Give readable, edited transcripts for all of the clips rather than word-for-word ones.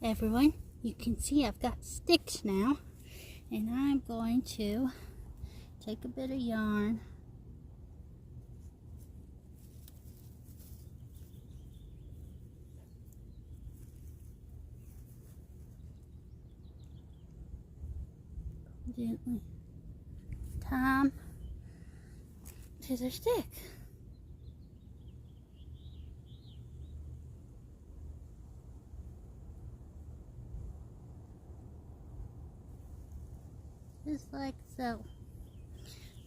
everyone, you can see I've got sticks now, and I'm going to take a bit of yarn gently tie 'em to the stick. Just like so.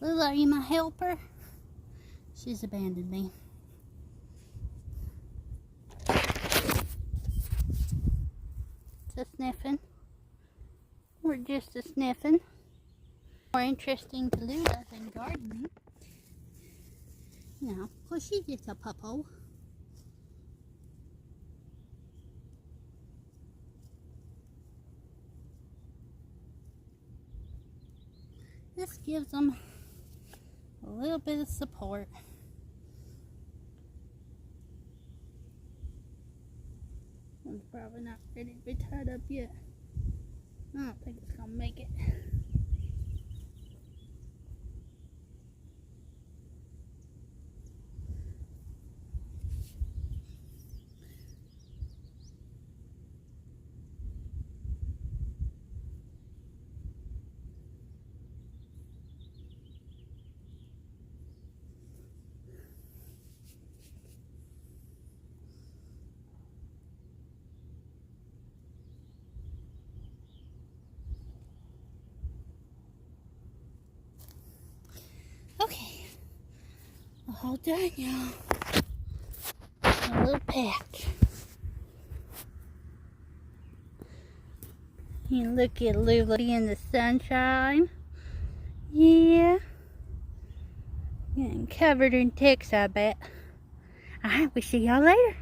Lulu, are you my helper? She's abandoned me. Just sniffing. We're just a sniffing. More interesting to Lulu than gardening. You know, of course she's just a puppo. This gives them a little bit of support. One's probably not ready to be tied up yet. I don't think it's gonna make it. Okay, all done, y'all. A little patch. You look at Lulu in the sunshine. Yeah. Getting covered in ticks, I bet. Alright, we'll see y'all later.